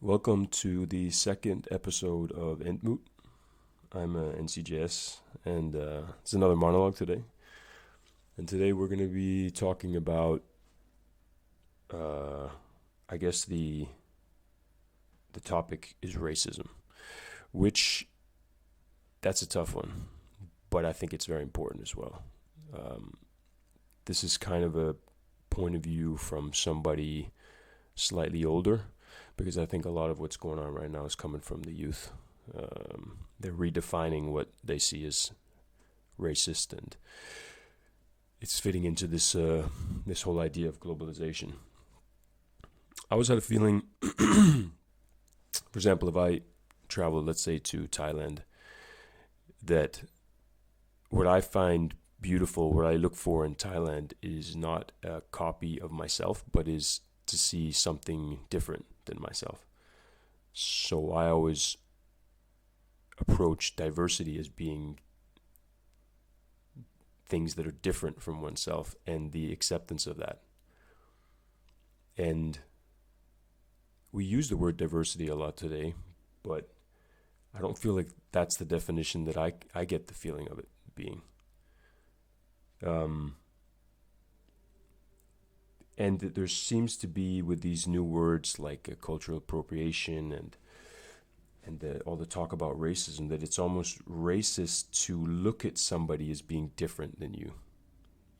Welcome to the second episode of Entmoot. I'm NCJS, and it's another monologue today. And today we're going to be talking about, I guess the topic is racism, which that's a tough one, but I think it's very important as well. This is kind of a point of view from somebody slightly older, because I think a lot of what's going on right now is coming from the youth. They're redefining what they see as racist, and it's fitting into this this whole idea of globalization. I always had a feeling, for example, if I travel, let's say, to Thailand, that what I find beautiful, what I look for in Thailand is not a copy of myself, but is to see something different than myself. So I always approach diversity as being things that are different from oneself and the acceptance of that. And we use the word diversity a lot today, but I don't feel like that's the definition that I get the feeling of it being. And there seems to be, with these new words like cultural appropriation and all the talk about racism, that it's almost racist to look at somebody as being different than you.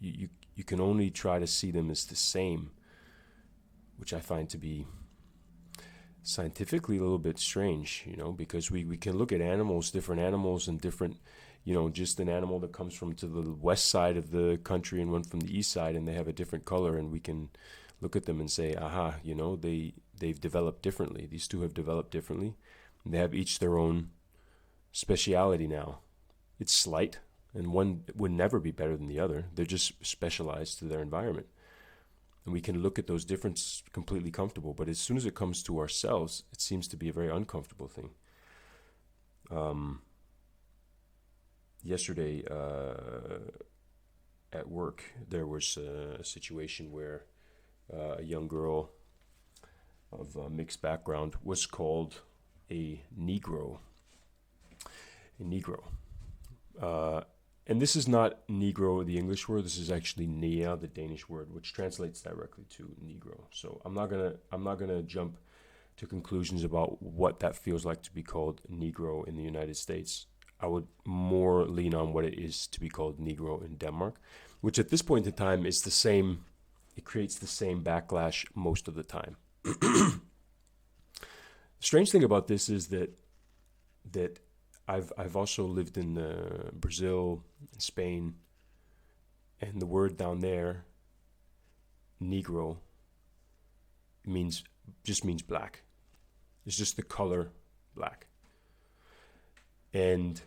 You can only try to see them as the same, which I find to be scientifically a little bit strange, because we can look at animals, different animals, and different, just an animal that comes from to the west side of the country and one from the east side, and they have a different color, and we can look at them and say, aha, they've developed differently. These two have developed differently. And they have each their own speciality now. It's slight, and one would never be better than the other. They're just specialized to their environment. And we can look at those differences completely comfortable, but as soon as it comes to ourselves, it seems to be a very uncomfortable thing. Yesterday at work, there was a situation where a young girl of a mixed background was called a Negro. And this is not Negro, the English word. This is actually Nia, the Danish word, which translates directly to Negro. So I'm not gonna jump to conclusions about what that feels like to be called Negro in the United States. I would more lean on what it is to be called Negro in Denmark, which at this point in time is the same. It creates the same backlash most of the time. The strange thing about this is that I've also lived in Brazil, Spain, and the word down there, Negro, just means black. It's just the color black. And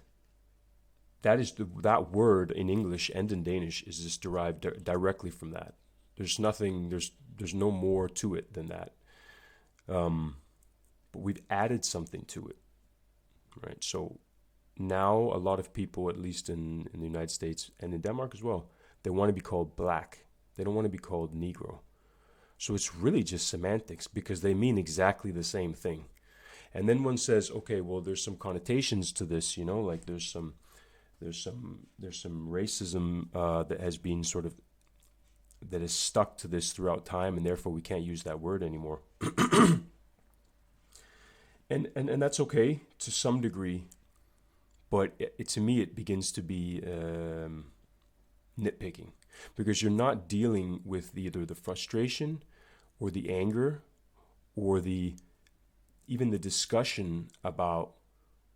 that word in English and in Danish is just derived directly from that. There's no more to it than that. But we've added something to it, right? So now a lot of people, at least in the United States and in Denmark as well, they want to be called black. They don't want to be called Negro. So it's really just semantics, because they mean exactly the same thing. And then one says, okay, well, there's some connotations to this, like there's some racism that has been that is stuck to this throughout time, and therefore we can't use that word anymore. And that's okay to some degree, but to me it begins to be nitpicking, because you're not dealing with either the frustration or the anger or even the discussion about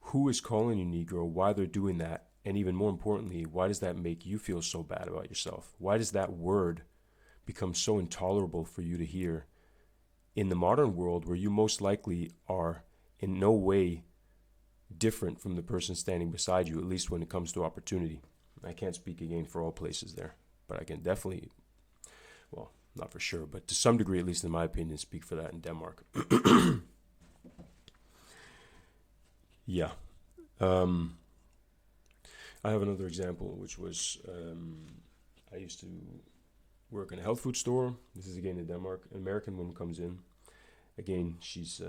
who is calling you Negro, why they're doing that, and even more importantly, why does that make you feel so bad about yourself? Why does that word become so intolerable for you to hear in the modern world, where you most likely are in no way different from the person standing beside you, at least when it comes to opportunity. I can't speak again for all places there, but I can definitely, well, not for sure, but to some degree, at least in my opinion, speak for that in Denmark. Yeah. I have another example, which was I used to work in a health food store. This is again in Denmark. An American woman comes in, Again, she's,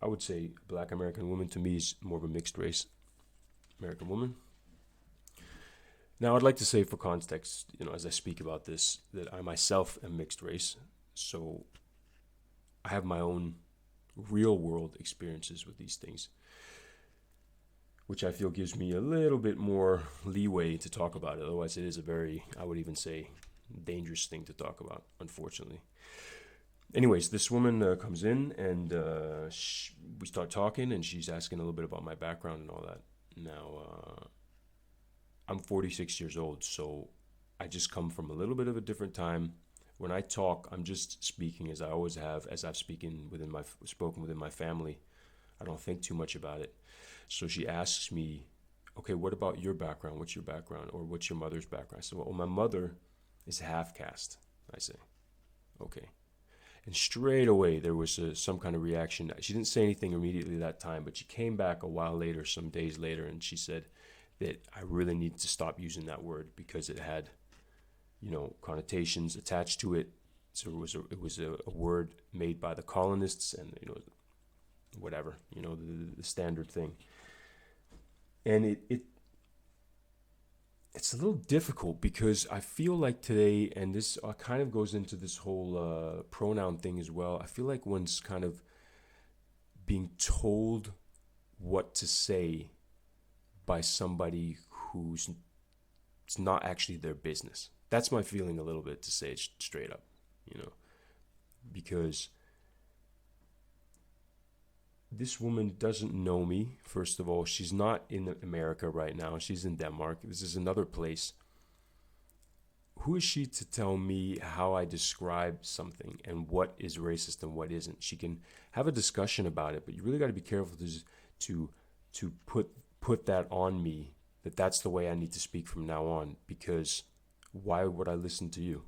I would say, a black American woman. To me, is more of a mixed race American woman. Now, I'd like to say for context, as I speak about this, that I myself am mixed race. So I have my own real world experiences with these things, which I feel gives me a little bit more leeway to talk about it. Otherwise, it is a very, I would even say, dangerous thing to talk about, unfortunately. Anyways, this woman comes in and we start talking, and she's asking a little bit about my background and all that. Now, I'm 46 years old, so I just come from a little bit of a different time. When I talk, I'm just speaking as I always have, as I've spoken within my family. I don't think too much about it. So she asks me, okay, what about your background? What's your background? Or what's your mother's background? I said, well, my mother is half caste. I say, okay. And straight away, there was some kind of reaction. She didn't say anything immediately that time, but she came back a while later, some days later, and she said that I really need to stop using that word because it had, connotations attached to it. So it was a word made by the colonists, and whatever, the standard thing. And it's a little difficult because I feel like today, and this kind of goes into this whole pronoun thing as well. I feel like one's kind of being told what to say by somebody who's it's not actually their business. That's my feeling a little bit, to say it straight up, because this woman doesn't know me. First of all, she's not in America right now. She's in Denmark. This is another place. Who is she to tell me how I describe something and what is racist and what isn't? She can have a discussion about it, but you really got to be careful to put that on me, that that's the way I need to speak from now on, because why would I listen to you?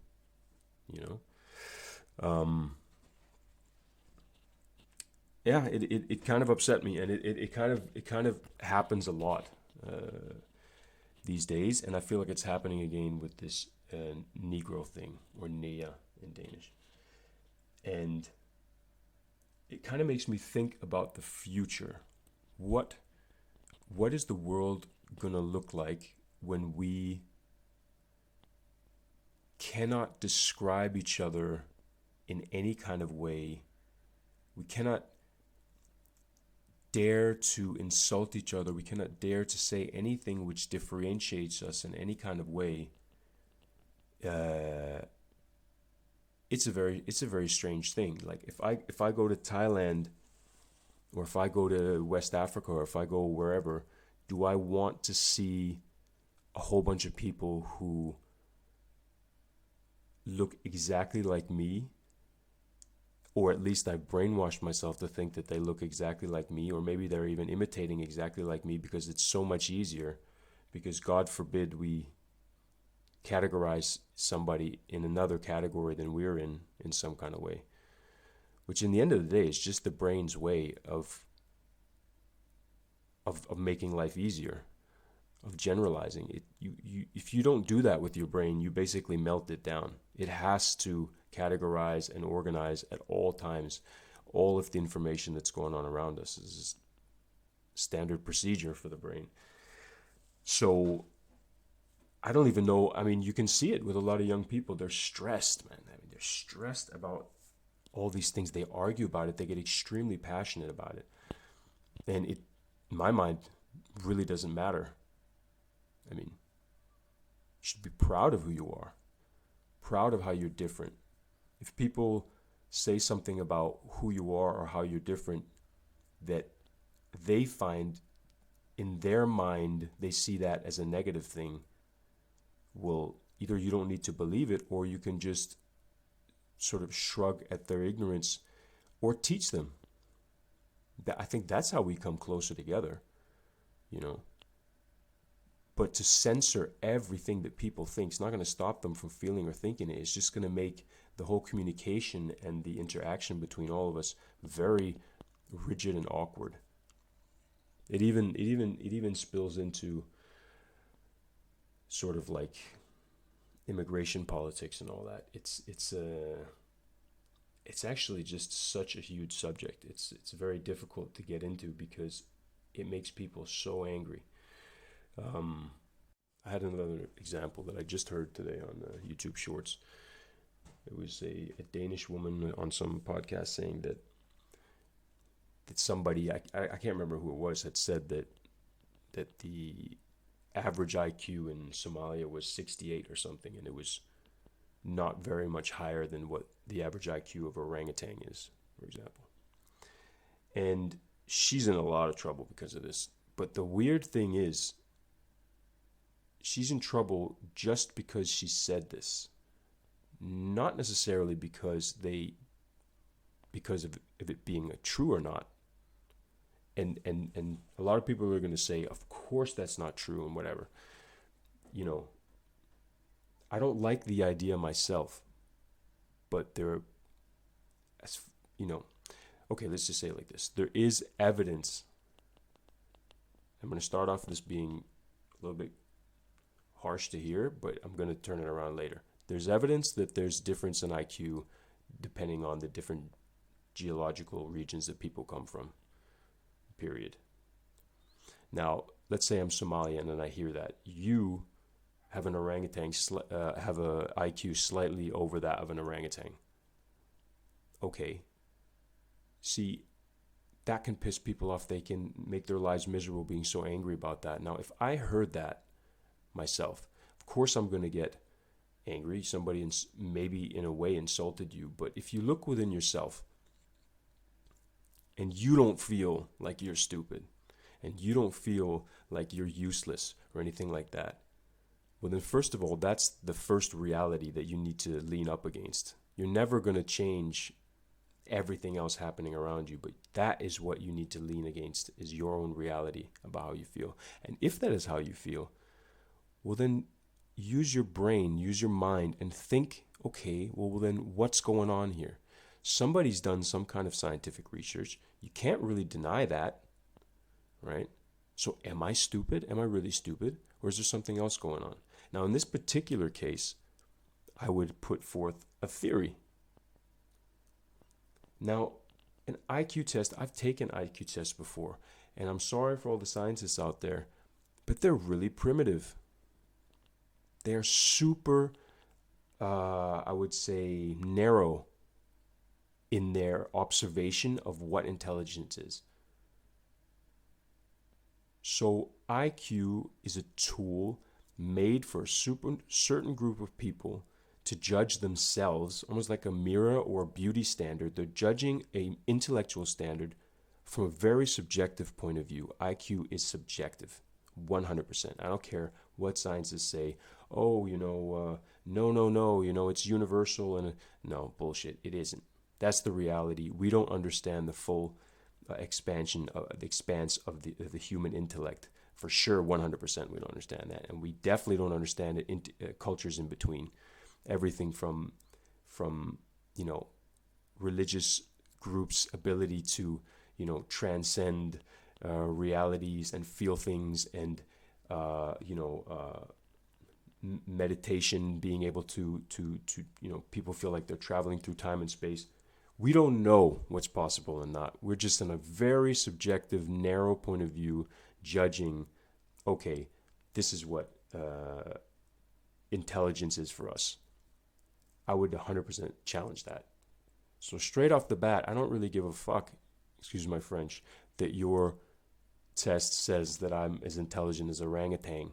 Yeah, it kind of upset me, and it kind of happens a lot these days, and I feel like it's happening again with this Negro thing, or Nea in Danish, and it kind of makes me think about the future. What is the world gonna look like when we cannot describe each other in any kind of way? We cannot dare to insult each other. We cannot dare to say anything which differentiates us in any kind of way. It's a very strange thing. Like if I go to Thailand, or if I go to West Africa, or if I go wherever, do I want to see a whole bunch of people who look exactly like me? Or at least I've brainwashed myself to think that they look exactly like me, or maybe they're even imitating exactly like me because it's so much easier. Because God forbid we categorize somebody in another category than we're in some kind of way. Which in the end of the day is just the brain's way of making life easier, of generalizing it. If you don't do that with your brain, you basically melt it down. It has to categorize and organize at all times all of the information that's going on around us. This is standard procedure for the brain. So I don't even know. I mean, you can see it with a lot of young people. They're stressed, man. I mean, they're stressed about all these things. They argue about it. They get extremely passionate about it. And it, in my mind, really doesn't matter. I mean, you should be proud of who you are, proud of how you're different. If people say something about who you are or how you're different that they find in their mind, they see that as a negative thing, well, either you don't need to believe it, or you can just sort of shrug at their ignorance or teach them. I think that's how we come closer together, But to censor everything that people think is not going to stop them from feeling or thinking it. It's just going to make the whole communication and the interaction between all of us very rigid and awkward. It even spills into sort of like immigration politics and all that. it's actually just such a huge subject. It's very difficult to get into because it makes people so angry. Um, I had another example that I just heard today on YouTube Shorts. It was a Danish woman on some podcast saying that somebody, I can't remember who it was, had said that the average IQ in Somalia was 68 or something, and it was not very much higher than what the average IQ of orangutan is, for example. And she's in a lot of trouble because of this. But the weird thing is, she's in trouble just because she said this, not necessarily because of it being true or not. And a lot of people are going to say, of course that's not true and whatever. You know, I don't like the idea myself, but okay, let's just say it like this. There is evidence. I'm going to start off this being a little bit harsh to hear, but I'm going to turn it around later. There's evidence that there's difference in IQ depending on the different geological regions that people come from, period. Now, let's say I'm Somalian and I hear that. You have an orangutan, have a IQ slightly over that of an orangutan. Okay. See, that can piss people off. They can make their lives miserable being so angry about that. Now, if I heard that myself, of course I'm going to get angry. Somebody maybe in a way insulted you. But if you look within yourself and you don't feel like you're stupid and you don't feel like you're useless or anything like that, well, then first of all, that's the first reality that you need to lean up against. You're never going to change everything else happening around you, but that is what you need to lean against, is your own reality about how you feel. And if that is how you feel, well, then use your brain, use your mind, and think, okay, well then what's going on here? Somebody's done some kind of scientific research. You can't really deny that, right? So am I stupid? Am I really stupid? Or is there something else going on? Now, in this particular case, I would put forth a theory. Now, an IQ test, I've taken IQ tests before, and I'm sorry for all the scientists out there, but they're really primitive. They're super, I would say, narrow in their observation of what intelligence is. So IQ is a tool made for a certain group of people to judge themselves, almost like a mirror or a beauty standard. They're judging an intellectual standard from a very subjective point of view. IQ is subjective, 100%. I don't care what scientists say. Oh, no, it's universal. And no, bullshit, it isn't. That's the reality. We don't understand the full the expanse of the human intellect. For sure, 100% we don't understand that. And we definitely don't understand it in cultures in between. Everything from religious groups' ability to, transcend realities and feel things, and, meditation, being able to people feel like they're traveling through time and space. We don't know what's possible and not. We're just in a very subjective, narrow point of view, judging, okay, this is what intelligence is for us. I would 100% challenge that. So straight off the bat, I don't really give a fuck, excuse my French, that your test says that I'm as intelligent as orangutan.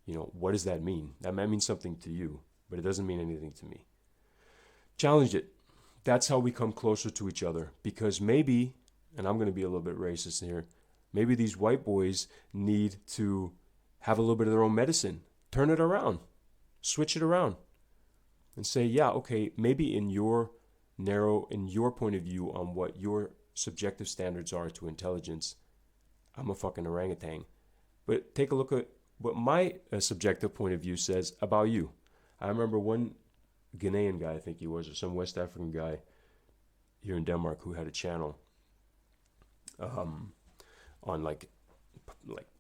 What does that mean? That might mean something to you, but it doesn't mean anything to me. Challenge it. That's how we come closer to each other. Because maybe, and I'm going to be a little bit racist here, maybe these white boys need to have a little bit of their own medicine. Turn it around. Switch it around. And say, yeah, okay, maybe in your point of view on what your subjective standards are to intelligence, I'm a fucking orangutan. But take a look at what my subjective point of view says about you. I remember one Ghanaian guy, I think he was, or some West African guy here in Denmark who had a channel on like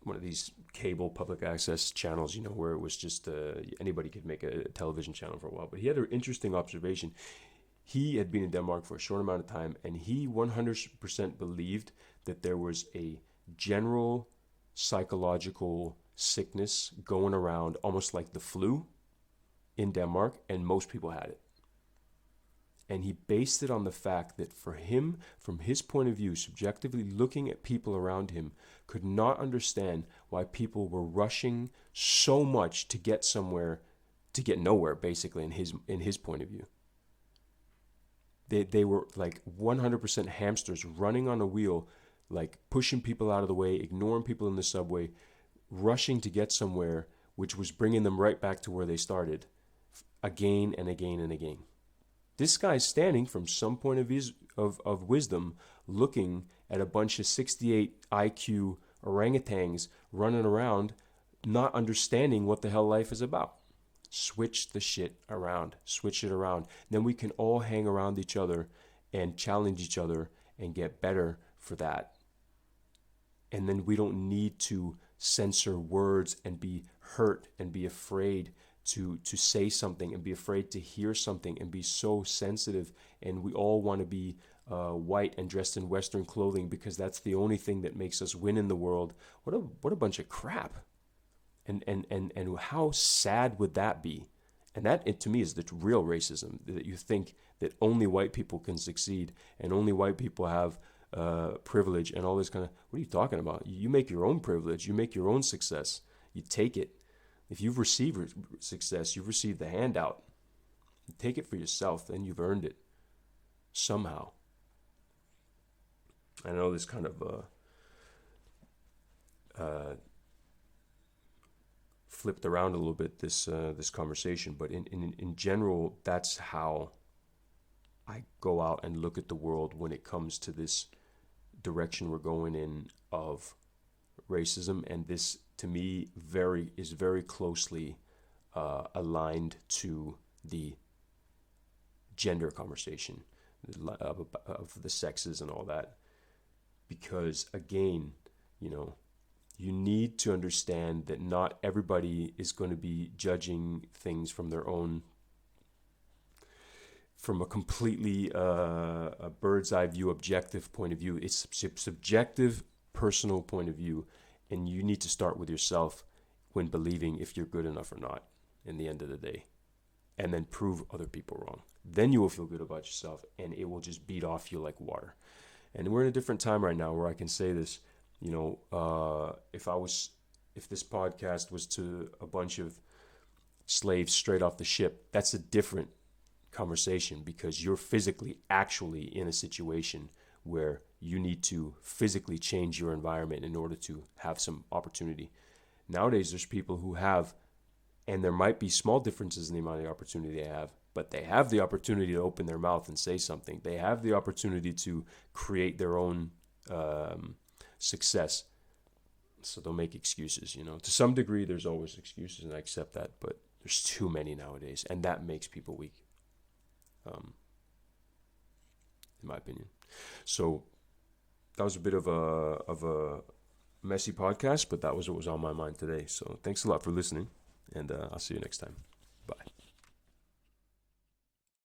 one of these cable public access channels, where it was just anybody could make a television channel for a while. But he had an interesting observation. He had been in Denmark for a short amount of time, and he 100% believed that there was a general psychological sickness going around, almost like the flu in Denmark, and most people had it. And he based it on the fact that for him, from his point of view, subjectively looking at people around him, could not understand why people were rushing so much to get somewhere, to get nowhere, basically, in his point of view. They were like 100% hamsters running on a wheel, like pushing people out of the way, ignoring people in the subway, rushing to get somewhere, which was bringing them right back to where they started, again and again and again. This guy's standing from some point of wisdom, looking at a bunch of 68 IQ orangutans running around, not understanding what the hell life is about. Switch the shit around. Switch it around. Then we can all hang around each other and challenge each other and get better for that. And then we don't need to censor words and be hurt and be afraid to say something and be afraid to hear something and be so sensitive. And we all want to be white and dressed in Western clothing because that's the only thing that makes us win in the world. What a bunch of crap. And how sad would that be? And that, to me, is the real racism, that you think that only white people can succeed and only white people have privilege and all this kind of, what are you talking about? You make your own privilege. You make your own success. You take it. If you've received success, you've received the handout. You take it for yourself, then you've earned it somehow. I know this kind of flipped around a little bit, this conversation, but in general, that's how I go out and look at the world when it comes to this direction we're going in of racism. And this, to me, is very closely aligned to the gender conversation of the sexes and all that. Because again, you need to understand that not everybody is going to be judging things from a completely a bird's eye view, objective point of view. It's subjective, personal point of view, and you need to start with yourself when believing if you're good enough or not in the end of the day, and then prove other people wrong. Then you will feel good about yourself, and it will just beat off you like water. And we're in a different time right now where I can say this. If this podcast was to a bunch of slaves straight off the ship, that's a different conversation because you're physically actually in a situation where you need to physically change your environment in order to have some opportunity. Nowadays, there's people who have, and there might be small differences in the amount of opportunity they have, but they have the opportunity to open their mouth and say something. They have the opportunity to create their own success. So they'll make excuses, To some degree, there's always excuses, and I accept that, but there's too many nowadays, and that makes people weak, in my opinion. So that was a bit of a messy podcast, but that was what was on my mind today. So thanks a lot for listening, and I'll see you next time. Bye.